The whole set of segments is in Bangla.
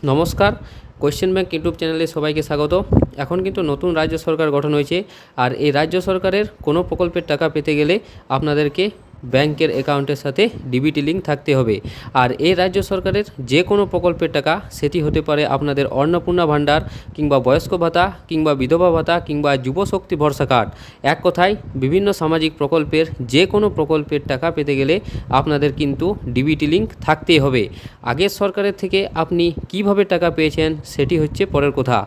নমস্কার, কোয়েশ্চেন ব্যাংক ইউটিউব চ্যানেলে সবাইকে স্বাগত। এখন কিন্তু নতুন রাজ্য সরকার গঠন হয়েছে, আর এই রাজ্য সরকারের কোনো প্রকল্পের টাকা পেতে গেলে আপনাদেরকে ব্যাংকের অ্যাকাউন্টের সাথে ডিবিটি লিঙ্ক থাকতে হবে। আর এই রাজ্য সরকারের যে কোনো প্রকল্পের টাকা, সেটি হতে পারে আপনাদের অন্নপূর্ণা ভাণ্ডার কিংবা বয়স্ক ভাতা কিংবা বিধবা ভাতা কিংবা যুবশক্তি ভরসা কার্ড, এক কথায় বিভিন্ন সামাজিক প্রকল্পের যে কোনো প্রকল্পের টাকা পেতে গেলে আপনাদের কিন্তু ডিবিটি লিঙ্ক থাকতেই হবে। আগের সরকারের থেকে আপনি কিভাবে টাকা পেয়েছেন সেটি হচ্ছে পরের কথা।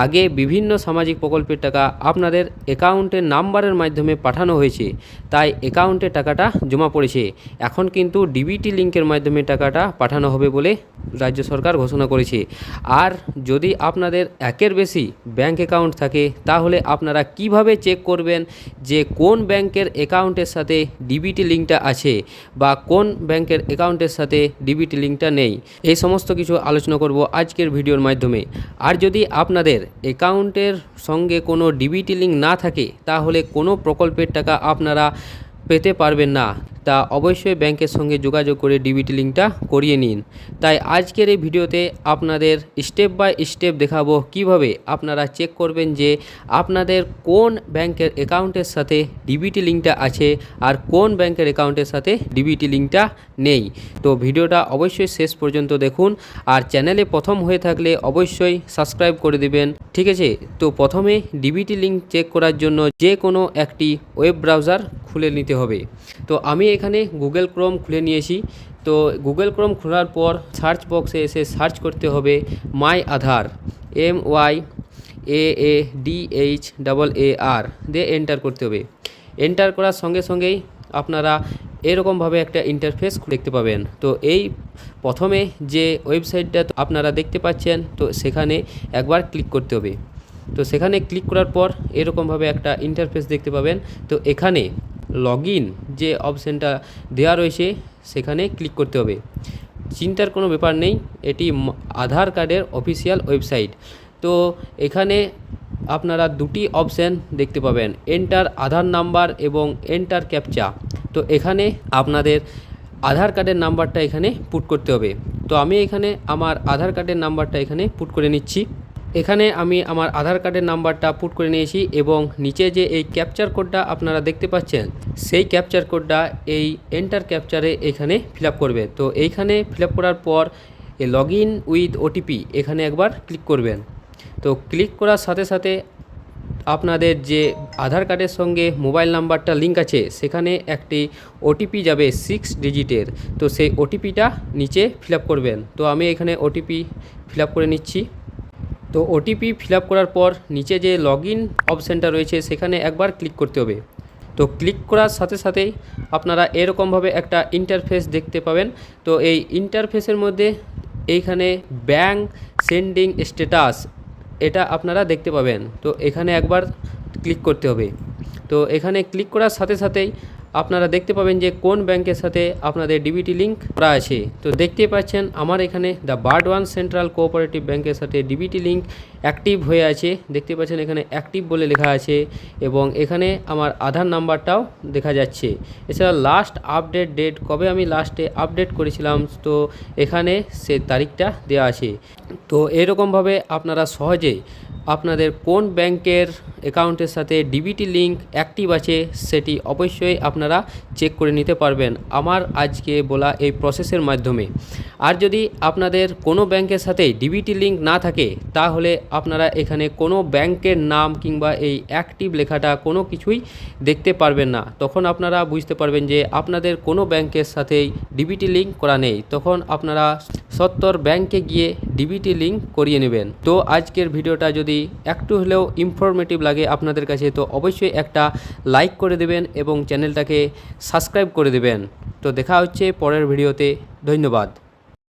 আগে বিভিন্ন সামাজিক প্রকল্পের টাকা আপনাদের অ্যাকাউন্টের নাম্বারের মাধ্যমে পাঠানো হয়েছে, তাই অ্যাকাউন্টে টাকাটা জমা পড়েছে। এখন কিন্তু ডিবিটি লিঙ্কের মাধ্যমে টাকাটা পাঠানো হবে বলে রাজ্য সরকার ঘোষণা করেছে। আর যদি আপনাদের একের বেশি ব্যাংক অ্যাকাউন্ট থাকে, তাহলে আপনারা কিভাবে চেক করবেন যে কোন ব্যাংকের অ্যাকাউন্টের সাথে ডিবিটি লিঙ্কটা আছে বা কোন ব্যাংকের অ্যাকাউন্টের সাথে ডিবিটি লিঙ্কটা নেই, এই সমস্ত কিছু আলোচনা করব আজকের ভিডিওর মাধ্যমে। আর যদি আপনাদের অ্যাকাউন্টের সঙ্গে কোনো ডিবিটি লিঙ্ক না থাকে, তাহলে কোনো প্রকল্পের টাকা আপনারা পেতে পারবেন না। তা অবশ্যই ব্যাংকের সঙ্গে যোগাযোগ করে ডিবিটি লিঙ্কটা করিয়ে নিন। তাই আজকের এই ভিডিওতে আপনাদের স্টেপ বাই স্টেপ দেখাবো কিভাবে আপনারা চেক করবেন যে আপনাদের কোন ব্যাংকের অ্যাকাউন্টের সাথে ডিবিটি লিঙ্কটা আছে আর কোন ব্যাংকের অ্যাকাউন্টের সাথে ডিবিটি লিঙ্কটা নেই। তো ভিডিওটা অবশ্যই শেষ পর্যন্ত দেখুন, আর চ্যানেলে প্রথম হয়ে থাকলে অবশ্যই সাবস্ক্রাইব করে দেবেন, ঠিক আছে। তো প্রথমে ডিবিটি লিঙ্ক চেক করার জন্য যে কোনো একটি ওয়েব ব্রাউজার খুলে নিতে হবে। তো আমি এখানে গুগল ক্রোম খুলে নিয়েছি। তো গুগল ক্রোম খোলার পর সার্চ বক্সে এসে সার্চ করতে হবে মাই আধার, MYAADHAAR দিয়ে এন্টার করতে হবে। এন্টার করার সঙ্গে সঙ্গেই আপনারা এরকমভাবে একটা ইন্টারফেস দেখতে পাবেন। তো এই প্রথমে যে ওয়েবসাইটটা আপনারা দেখতে পাচ্ছেন, তো সেখানে একবার ক্লিক করতে হবে। তো সেখানে ক্লিক করার পর এরকমভাবে একটা ইন্টারফেস দেখতে পাবেন। তো এখানে লগইন যে অপশানটা দেওয়া রয়েছে, সেখানে ক্লিক করতে হবে। চিন্তার কোনো ব্যাপার নেই, এটি আধার কার্ডের অফিসিয়াল ওয়েবসাইট। তো এখানে আপনারা দুটি অপশান দেখতে পাবেন, এন্টার আধার নাম্বার এবং এন্টার ক্যাপচা। তো এখানে আপনাদের আধার কার্ডের নাম্বারটা এখানে পুট করতে হবে। তো আমি এখানে আমার আধার কার্ডের নাম্বারটা এখানে পুট করে নিচ্ছি। এখানে আমি আমার আধার কার্ডের নাম্বারটা পুট করে নিয়েছি এবং নিচে যে এই ক্যাপচার কোডটা আপনারা দেখতে পাচ্ছেন, সেই ক্যাপচার কোডটা এই এন্টার ক্যাপচারে এখানে ফিল আপ করবে। তো এইখানে ফিল আপ করার পর এই লগ ইন উইথ ওটিপি এখানে একবার ক্লিক করবেন। তো ক্লিক করার সাথে সাথে আপনাদের যে আধার কার্ডের সঙ্গে মোবাইল নাম্বারটা লিঙ্ক আছে, সেখানে একটি ওটিপি যাবে 6 ডিজিটের। তো সেই ওটিপিটা নিচে ফিল আপ করবেন। তো আমি এখানে ওটিপি ফিল আপ করে নিচ্ছি। তো ওটিপি ফিল আপ করার পর নিচে যে লগ ইন অপশানটা রয়েছে, সেখানে একবার ক্লিক করতে হবে। তো ক্লিক করার সাথে সাথেই আপনারা এরকমভাবে একটা ইন্টারফেস দেখতে পাবেন। তো এই ইন্টারফেসের মধ্যে এইখানে ব্যাংক সেন্ডিং স্ট্যাটাস এটা আপনারা দেখতে পাবেন। তো এখানে একবার ক্লিক করতে হবে। তো এখানে ক্লিক করার সাথে সাথেই আপনারা দেখতে পাবেন যে কোন ব্যাংকের সাথে আপনাদের ডিবিটি লিঙ্ক করা আছে। তো দেখতে পাচ্ছেন আমার এখানে দ্য বারওয়ান সেন্ট্রাল কোঅপারেটিভ ব্যাংকের সাথে ডিবিটি লিঙ্ক অ্যাক্টিভ হয়ে আছে। দেখতে পাচ্ছেন এখানে অ্যাক্টিভ বলে লেখা আছে এবং এখানে আমার আধার নাম্বারটাও দেখা যাচ্ছে। এছাড়া লাস্ট আপডেট ডেট, কবে আমি লাস্টে আপডেট করেছিলাম, তো এখানে সে তারিখটা দেওয়া আছে। তো এরকমভাবে আপনারা সহজেই আপনাদের কোন ব্যাংকের অ্যাকাউন্টের সাথে ডিবিটি লিঙ্ক অ্যাক্টিভ আছে সেটি অবশ্যই আপনারা চেক করে নিতে পারবেন আমার আজকে বলা এই প্রসেসের মাধ্যমে। আর যদি আপনাদের কোনো ব্যাংকের সাথে ডিবিটি লিঙ্ক না থাকে, তাহলে আপনারা এখানে কোনো ব্যাংকের নাম কিংবা এই অ্যাক্টিভ লেখাটা কোনো কিছুই দেখতে পারবেন না। তখন আপনারা বুঝতে পারবেন যে আপনাদের কোনো ব্যাংকের সাথেই ডিবিটি লিঙ্ক করা নেই। তখন আপনারা সত্তর ব্যাংকে গিয়ে ডিবিটি লিঙ্ক করিয়ে নেবেন। তো আজকের ভিডিওটা যদি একটু হলেও ইনফরমেটিভ লাগে আপনাদের কাছে, তো অবশ্যই একটা লাইক করে দেবেন এবং চ্যানেলটাকে সাবস্ক্রাইব করে দেবেন। তো দেখা হচ্ছে পরের ভিডিওতে। ধন্যবাদ।